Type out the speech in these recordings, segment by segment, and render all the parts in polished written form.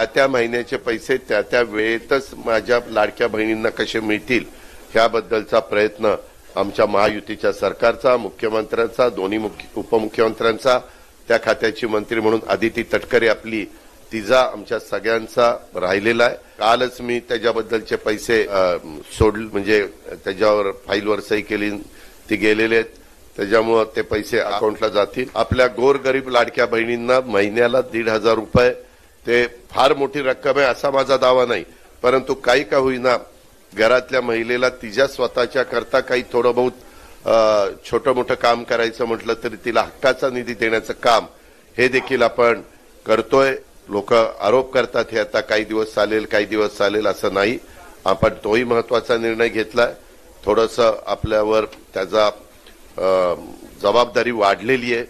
त्या महिन्याचे पैसे त्या वेळेतच माझ्या लाडक्या बहिणींना कसे मिळतील ह्याबद्दलचा प्रयत्न आमच्या महायुतीच्या सरकारचा, मुख्यमंत्र्यांचा, दोन्ही उपमुख्यमंत्र्यांचा, त्या खात्याची मंत्री म्हणून आदिती तटकरे आपली तिचा आमच्या सगळ्यांचा राहिलेला आहे। कालच मी त्याच्याबद्दलचे पैसे म्हणजे त्याच्यावर फाईलवर सही केली, ती गेलेले आहेत, त्याच्यामुळे ते पैसे अकाउंटला जातील। आपल्या गोरगरीब लाडक्या बहिणींना महिन्याला 1,500 रुपये ते फार मोठी रक्कम आहे असा माझा दावा नाही, परंतु काही का होईना घरातल्या महिलेला तिच्या स्वतःच्या करता काही थोडं बहुत छोटं मोठं काम करायचं म्हटलं तरी तिला हक्काचा निधी देण्याचं काम हे देखील आपण करतोय। लोक आरोप करतात हे आता काही दिवस चालेल काही दिवस चालेल असं नाही, आपण तोही महत्वाचा निर्णय घेतलाय। थोडंसं आपल्यावर त्याचा जबाबदारी वाढलेली आहे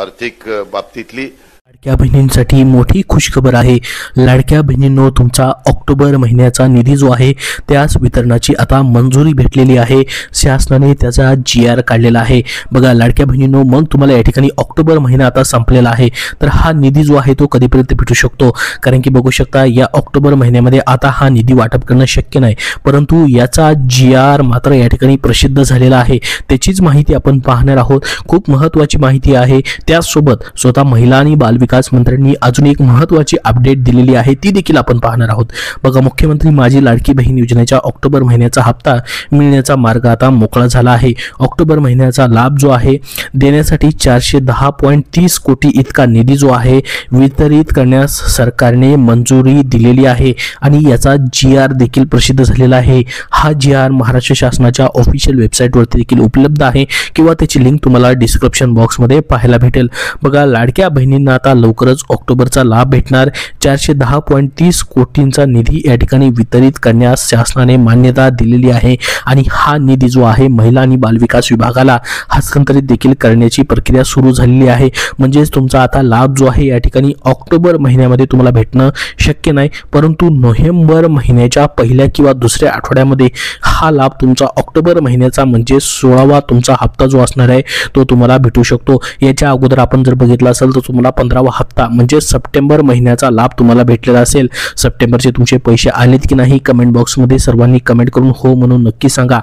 आर्थिक बाबतीतली। लाडक्या बहिणींसाठी मोठी खुशखबर आहे। लाडक्या बहिणींनो, तुमचा ऑक्टोबर महिन्याचा निधी जो आहे त्यास वितरणाची आता मंजुरी भेटलेली आहे। शासनाने त्याचा GR काढलेला आहे। बघा लाडक्या बहिणींनो, मग तुम्हाला या ठिकाणी ऑक्टोबर महिना आता संपलेला आहे, तर हा निधी जो आहे तो कधीपर्यंत भेटू शकतो? कारण की बघू शकता या ऑक्टोबर महिन्यामध्ये आता हा निधी वाटप करणं शक्य नाही, परंतु याचा GR मात्र या ठिकाणी प्रसिद्ध झालेला आहे। त्याचीच माहिती आपण पाहणार आहोत। खूप महत्त्वाची माहिती आहे। त्यासोबत स्वतः महिला आणि विकास मंत्र्यांनी अजून एक महत्त्वाची अपडेट दिलेली आहे, ती देखील आपण पाहणार आहोत। बघा, मुख्यमंत्री माझी लाडकी बहीण योजनेच्या ऑक्टोबर महिन्याचा हप्ता मिळण्याचा मार्ग आता मोकळा झाला आहे। ऑक्टोबर महिन्याचा लाभ जो आहे देण्यासाठी 410.30 कोटी इतका निधी जो आहे वितरित करण्यास सरकारने मंजुरी दिलेली आहे आणि याचा GR देखील प्रसिद्ध झालेला आहे। हा GR महाराष्ट्र शासनाच्या ऑफिशियल वेबसाईटवरती देखील उपलब्ध आहे किंवा त्याची लिंक तुम्हाला डिस्क्रिप्शन बॉक्समध्ये पाहायला भेटेल। बघा, लाडक्या बहिणींना आता लवकरच ऑक्टोबरचा लाभ भेटणार। 410.30 कोटींचा निधी या ठिकाणी वितरित करण्यास शासनाने मान्यता दिलेली आहे आणि हा निधी जो आहे महिला आणि बालविकास विभागाला हस्तांतरित देखील करण्याची प्रक्रिया सुरू झालेली आहे। म्हणजेच तुमचा आता लाभ जो आहे या ठिकाणी ऑक्टोबर महिन्यामध्ये तुम्हाला भेटणं शक्य नाही, परंतु नोव्हेंबर महिन्याच्या पहिल्या किंवा दुसऱ्या आठवड्यामध्ये हा लाभ तुमचा ऑक्टोबर महिन्याचा म्हणजे 16वा तुमचा हप्ता जो असणार आहे तो तुम्हाला भेटू शकतो। याच्या अगोदर आपण जर बघितलं असेल तर तुम्हाला 15वा हप्ता म्हणजे सप्टेंबर महिन्याचा लाभ तुम्हाला भेटलेला असेल। सप्टेंबरचे तुमचे पैसे आलेत की नाही कमेंट बॉक्समध्ये सर्वांनी कमेंट करून हो म्हणून नक्की सांगा।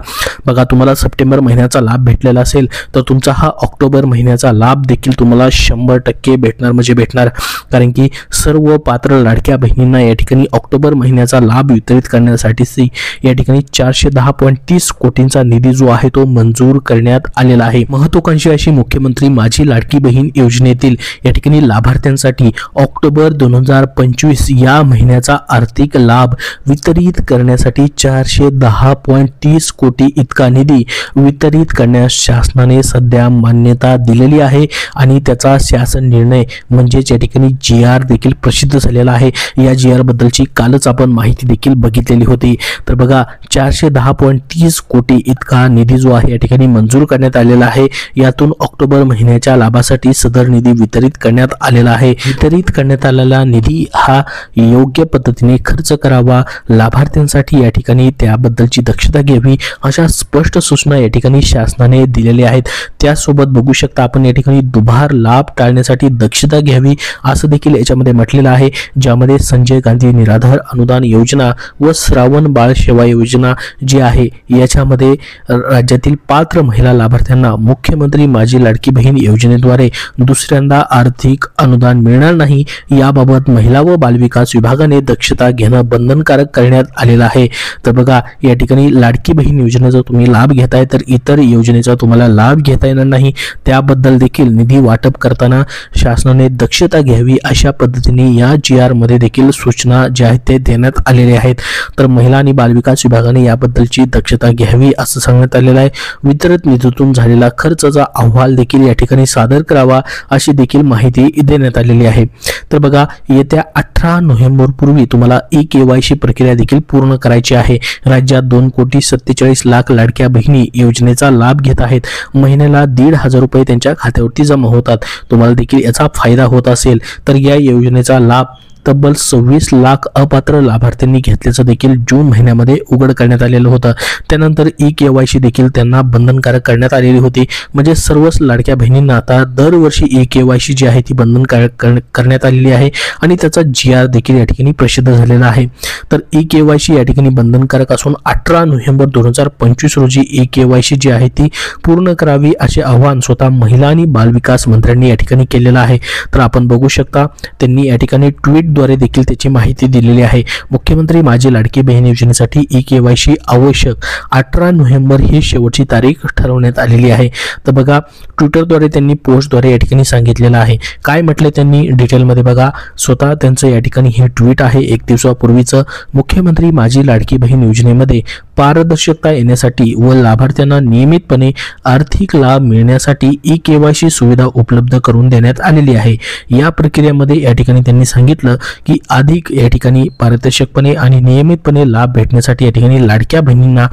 बघा, तुम्हाला सप्टेंबर महिन्याचा लाभ भेटलेला असेल तर तुमचा हा ऑक्टोबर महिन्याचा लाभ देखील तुम्हाला 100% भेटणार म्हणजे भेटणार, कारण की सर्व पात्र लाडक्या बहिणींना या ठिकाणी ऑक्टोबर महिन्याचा लाभ वितरित करण्यासाठी या ठिकाणी 410.30 कोटींचा निधी जो आहे तो मंजूर करण्यात आलेला आहे। महत्त्वाकांक्षी अशी मुख्यमंत्री माझी लाडकी बहीण योजनेतील या ठिकाणी लाभार्थ्यांसाठी ऑक्टोबर 2025 या महिन्याचा आर्थिक लाभ वितरित करण्यासाठी 410.30 कोटी इतका निधी वितरित करण्यास शासनाने सध्या मान्यता दिलेली आहे आणि त्याचा शासन निर्णय म्हणजेच या ठिकाणी GR देखील प्रसिद्ध झालेला आहे। या GR बद्दलची कालच आपण माहिती देखील बघितलेली होती। तर बघा, 410.30 कोटी इतका निधी जो आहे या ठिकाणी मंजूर करण्यात आलेला आहे। यातून ऑक्टोबर महिन्याच्या लाभासाठी सदर निधी वितरित करण्यात आलेला आहे। वितरित करण्यात आलेला निधी हा योग्य पद्धतीने खर्च करावा, लाभार्थ्यांसाठी या ठिकाणी त्याबद्दलची दक्षता घ्यावी अशा स्पष्ट सूचना या ठिकाणी शासनाने दिलेल्या आहेत। त्यासोबत बघू शकता आपण या ठिकाणी दुबार लाभ टाळण्यासाठी दक्षता घ्यावी असं देखील याच्यामध्ये म्हटलेलं आहे, ज्यामध्ये संजय गांधी निराधार अनुदान योजना व श्रावण बाळ सेवा योजना जी आहे याच्यामध्ये राज्यातील पात्र महिला लाभार्थ्यांना मुख्यमंत्री माझी लाडकी बहीण योजनेद्वारे दुसऱ्यांदा आर्थिक अनुदान मिळणार नाही याबाबत महिला व बालविकास विभागाने दक्षता घेणं बंधनकारक करण्यात आलेलं आहे। तर बघा, या ठिकाणी लाडकी बहीण योजनेचा तुम्ही लाभ घेताय तर इतर योजनेचा तुम्हाला लाभ घेता येणार नाही, त्याबद्दल देखील निधी वाटप करताना शासनाने दक्षता घ्यावी अशा पद्धतीने या GR मध्ये देखील सूचना ज्या आहेत ते देण्यात आलेल्या आहेत। तर महिला आणि बालविकास विभागाने याबद्दलची दक्षता घ्यावी असं सांगण्यात आलेलं आहे। वितरित निधीतून झालेला खर्चाचा अहवाल देखील या ठिकाणी सादर करावा अशी देखील माहिती देण्यात आलेली आहे। तर बघा, येत्या 18 नोव्हेंबर पूर्वी तुम्हाला KYC प्रक्रिया देखील पूर्ण करायची आहे। राज्यात 2,47,00,000 लाडक्या बहिणी योजनेचा लाभ घेत आहेत। महिन्याला 1,500 रुपये त्यांच्या खात्यावरती जमा होतात। तुम्हाला देखील याचा फायदा होत असेल तर या योजनेचा लाभ तब्बल 26 लाख अपात्र लाभार्थ्यांनी घेतल्याचं देखील जून महिन्यामध्ये उघड करण्यात आलेलं होतं। त्यानंतर ई-केवायसी देखील त्यांना बंधनकारक करण्यात आलेली होती। म्हणजे सर्वच लाडक्या बहिणींना आता दरवर्षी ई-केवायसी जी आहे ती बंधनकारक करण्यात आलेली आहे आणि त्याचा GR देखील या ठिकाणी प्रसिद्ध झालेला आहे। तर ई-केवायसी या ठिकाणी बंधनकारक असून 18 नोव्हेंबर 2025 रोजी ई-केवायसी जी आहे ती पूर्ण करावी असे आवाहन स्वतः महिला आणि बालविकास मंत्र्यांनी या ठिकाणी केलेलं आहे। तर आपण बघू शकता त्यांनी या ठिकाणी ट्विटद्वारे देखील त्याची माहिती दिलेली आहे। मुख्यमंत्री माझी लाडकी बहीण योजनेसाठी ई-केवायसी आवश्यक 18 नोव्हेंबर ही शेवटची तारीख ठरवण्यात आलेली आहे। तर बघा ट्विटरद्वारे त्यांनी पोस्टद्वारे या ठिकाणी सांगितलेलं आहे। काय म्हटले त्यांनी डिटेलमध्ये बघा, स्वतः त्यांचं या ठिकाणी हे ट्विट आहे 1 दिवसापूर्वीचं। मुख्यमंत्री माझी लाडकी बहीण योजनेमध्ये पारदर्शकता येण्यासाठी व लाभार्थ्यांना नियमितपणे आर्थिक लाभ मिळण्यासाठी ई-केवायसी सुविधा उपलब्ध करून देण्यात आलेली आहे। या प्रक्रियेमध्ये या ठिकाणी त्यांनी सांगितलं की अधिक या ठिकाणी पारदर्शकपणे आणि नियमितपणे लाभ भेटण्यासाठी या ठिकाणी लाडक्या बहिणींना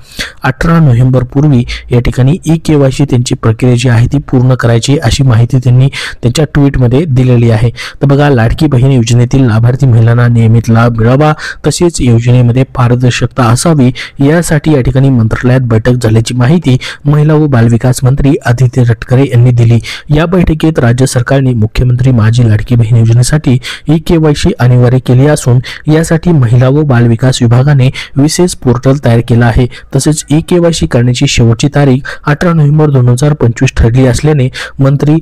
18 नोव्हेंबर पूर्वी या ठिकाणी ई-केवायसी त्यांची प्रक्रिया जी आहे ती पूर्ण करायची अशी माहिती त्यांनी त्यांच्या ट्विटमध्ये दिलेली आहे। तर बघा लाडकी बहीण योजनेतील लाभार्थी महिलांना नियमित लाभ मिळावा तसेच योजनेमध्ये पारदर्शकता असावी यासाठी या ठिकाणी मंत्रालयात बैठक झाल्याची माहिती महिला व बालविकास मंत्री आदिती तटकरे यांनी दिली। या बैठकीत राज्य सरकारने मुख्यमंत्री माझी लाडकी बहीण योजनेसाठी ई-केवायसी अनिवार्य केली असून यासाठी महिला व बालविकास विभागाने विशेष पोर्टल तयार केला आहे। तसेच ई-केवायसी करण्याची शेवटची तारीख 18 नोव्हेंबर 2025 ठरली असल्याने मंत्री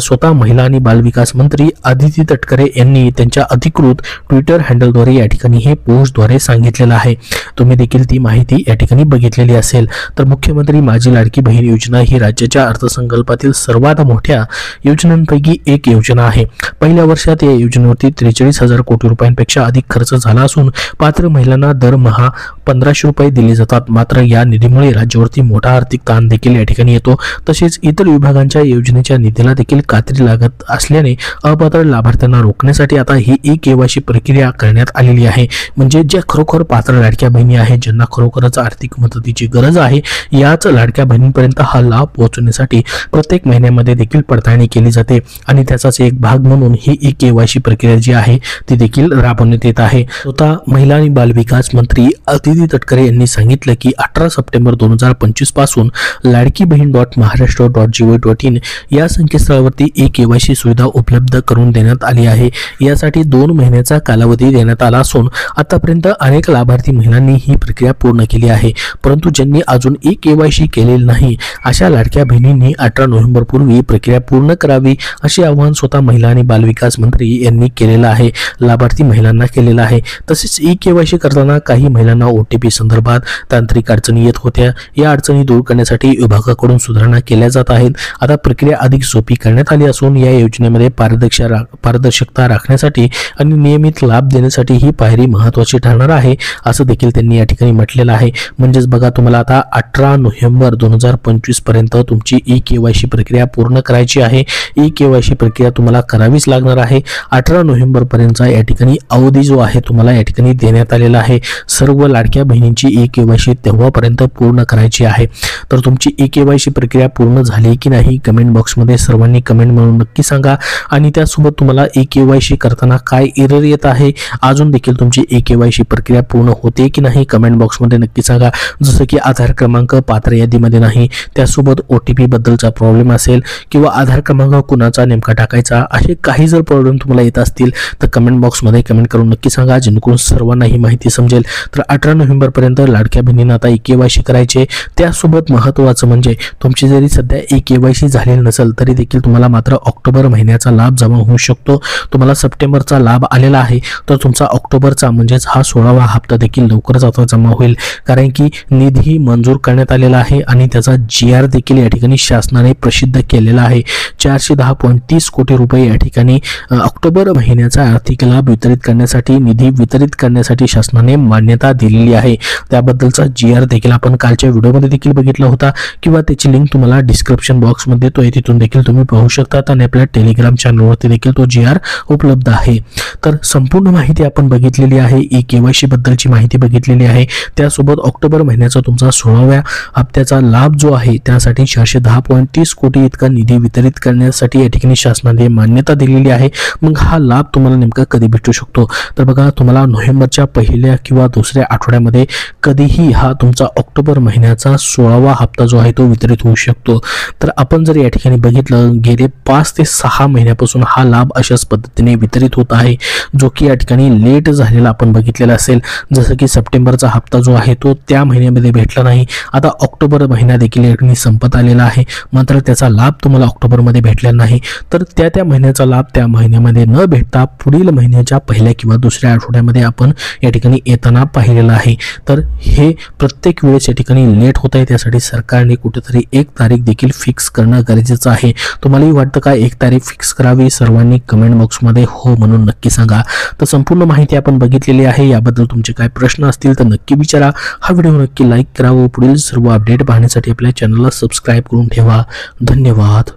स्वतः महिला आणि बालविकास मंत्री आदिती तटकरे यांनी त्यांच्या अधिकृत ट्विटर हँडलद्वारे या ठिकाणी हे पोस्टद्वारे सांगितलेलं आहे। तुम्ही देखील ती माहिती या ठिकाणी बघितलेली असेल। तर मुख्यमंत्री माझी लाडकी बहीण योजना ही राज्याच्या अर्थसंकल्पातील सर्वात मोठ्या योजनांपैकी एक योजना आहे। पहिल्या वर्षात या योजनेवरती 43,000 कोटी रुपयांपेक्षा अधिक खर्च झाला असून पात्र महिलांना दरमहा 1500 रुपये दिले जातात। मात्र या निधीमुळे राज्यावरती मोठा आर्थिक ताण देखील या ठिकाणी येतो। तसेच इतर विभागांच्या योजनेच्या निधीला देखील कात्री लागत असल्याने अपात्र लाभार्थ्यांना रोखण्यासाठी आता ही ई-केवायसी प्रक्रिया करण्यात आलेली आहे। म्हणजे ज्या खरोखर पात्र लाडक्या बहिणी आहेत ज्यांना खरोखरच आर्थिक मदतीची गरज आहे याच लाडक्या बहिणींपर्यंत हा लाभ पोहोचवण्यासाठी प्रत्येक महिन्यामध्ये देखील पडताळणी केली जाते आणि त्याचाच एक भाग म्हणून ही ई-केवायसी प्रक्रिया जी आहे ती देखील राबवण्यात येत आहे। स्वतः महिला आणि बालविकास मंत्री आदिती तटकरे यांनी सांगितलं की 18 सप्टेंबर 2025 पासून लाडकी बहीण .महाराष्ट्र.gov.in या संकेतस्थळावरती ई-केवायसी सुविधा उपलब्ध करून देण्यात आली आहे। यासाठी 2 महिन्याचा कालावधी देण्यात आला असून आतापर्यंत अनेक लाभार्थी महिलांनी ही प्रक्रिया पूर्ण केली आहे। परंतु ज्यांनी अजून ई-केवायसी केलेली नाही अशा लाडक्या बहिणींनी 18 नोव्हेंबर पूर्वी प्रक्रिया पूर्ण करावी असे आवाहन स्वतः महिला आणि बालविकास मंत्री यांनी केलेलं आहे, लाभार्थी महिलांना केलेलं आहे। तसेच ई-केवायसी करताना काही महिलांना OTP संदर्भात तांत्रिक अडचणी येत होत्या। या अडचणी दूर करण्यासाठी विभागाकडून सुधारणा केल्या जात आहेत। आता प्रक्रिया अधिक सोपी करण्यात आली असून या योजनेमध्ये पारदर्शकता राखण्यासाठी आणि नियमित लाभ देण्यासाठी ही पायरी महत्त्वाची ठरणार आहे असं देखील त्यांनी या ठिकाणी म्हटलेलं आहे। म्हणजेच बघा तुम्हाला आता 18 नोव्हेंबर 2025 पर्यंत तुमची ई-केवायसी प्रक्रिया पूर्ण करायची आहे। ई-केवायसी प्रक्रिया तुम्हाला करावीच लागणार आहे। 18 नोव्हेंबर पर्यंतचा या ठिकाणी अवधी जो आहे तुम्हाला या ठिकाणी देण्यात आलेला आहे। सर्व लाडक्या बहिणींची ई-केवायसी तेव्हापर्यंत पूर्ण करायची आहे। तर तुमची ई-केवायसी प्रक्रिया पूर्ण झाली की नाही कमेंट बॉक्समध्ये सर्वांनी कमेंट म्हणून नक्की सांगा आणि त्यासोबत तुम्हाला ई-केवायसी करताना काय एरर येत आहे, अजून देखील तुमची ई-केवायसी प्रक्रिया पूर्ण होते की नाही कमेंट बॉक्समध्ये नक्की सांगा। जसं की आधार क्रमांक पात्र यादीमध्ये नाही, त्यासोबत OTP बद्दलचा प्रॉब्लेम असेल किंवा आधार क्रमांक कुणाचा नेमका टाकायचा, असे काही जर प्रॉब्लेम तुम्हाला येत असतील तर कमेंट बॉक्समध्ये कमेंट करून नक्की सांगा जेणेकरून सर्वांना ही माहिती समजेल। तर 18 नोव्हेंबर पर्यंत लाडक्या बहिणींना आता ई-केवायसी करायचे। त्यासोबत महत्त्वाचं म्हणजे तुमची जरी सध्या ई-केवायसी झालेली नसेल तरी देखील तुम्हाला मात्र ऑक्टोबर महिन्याचा लाभ जमा होऊ शकतो। तुम्हाला सप्टेंबरचा लाभ आलेला आहे तर तुमचा ऑक्टोबरचा म्हणजेच हा 16वा हप्ता देखील लवकरच आता जमा होईल, कारण की निधी मंजूर करण्यात आलेला आहे आणि त्याचा GR देखील या ठिकाणी शासनाने प्रसिद्ध केलेला आहे। 410.30 कोटी रुपये या ठिकाणी ऑक्टोबर महिन्याचा आर्थिक लाभ वितरित करण्यासाठी निधी वितरित करण्यासाठी शासनाने मान्यता दिलेली आहे। त्याबद्दलचा GR देखील आपण कालच्या व्हिडिओमध्ये देखील बघितला होता किंवा त्याची लिंक तुम्हाला डिस्क्रिप्शन बॉक्समध्ये तो आहे, तिथून देखील तुम्ही पाहू शकता आणि आपल्या टेलिग्राम चॅनलवरती देखील तो GR उपलब्ध आहे। तर संपूर्ण माहिती आपण बघितलेली आहे, ई-केवायसी बद्दलची माहिती बघितलेली आहे। त्यासोबत ऑक्टोबर महिन्याचा तुमचा 16व्या हप्त्याचा लाभ जो आहे त्यासाठी 410.30 कोटी इतका निधी वितरित करण्यासाठी या ठिकाणी शासनाने मान्यता दिलेली आहे। मग हा लाभ तुम्हाला नेमका कधी भेटू शकतो, तर बघा तुम्हाला नोव्हेंबरच्या पहिल्या किंवा दुसऱ्या आठवड्यामध्ये कधीही हा तुमचा ऑक्टोबर महिन्याचा 16वा हप्ता जो आहे तो वितरित होऊ शकतो. तर आपण जर या ठिकाणी बघितलं, गेले 5 ते 6 महिन्यापासून हा लाभ अशाच पद्धतीने वितरित होत आहे, जो की या ठिकाणी लेट झालेला आपण बघितलेला असेल. जसं की सप्टेंबरचा हप्ता जो आहे तो त्या महिन्यामध्ये भेटला नाही. आता ऑक्टोबर महिना देखील या ठिकाणी संपत आलेला आहे, मात्र त्याचा लाभ तुम्हाला ऑक्टोबरमध्ये भेटला नाही. तर त्या महिन्याचा लाभ त्या महिन्यामध्ये न भेटता पुढील महिन्याच्या पहिल्या किंवा दुसऱ्या आठवड्यामध्ये आपण या ठिकाणी येताना पाहिलेलं आहे. तर हे प्रत्येक वेळेस या ठिकाणी लेट होत आहे, त्यासाठी सरकारने कुठेतरी 1 तारीख देखील फिक्स करणं गरजेचं आहे. तुम्हालाही वाटतं का 1 तारीख फिक्स करावी? सर्वांनी कमेंट बॉक्समध्ये हो म्हणून नक्की सांगा. तर संपूर्ण माहिती आपण बघितलेली आहे. याबद्दल तुमचे काय प्रश्न असतील तर नक्की विचारा. हा व्हिडिओ नक्की लाईक करा व पुढील सर्व अपडेट पाहण्यासाठी आपल्या चॅनलला सबस्क्राईब करून ठेवा. धन्यवाद.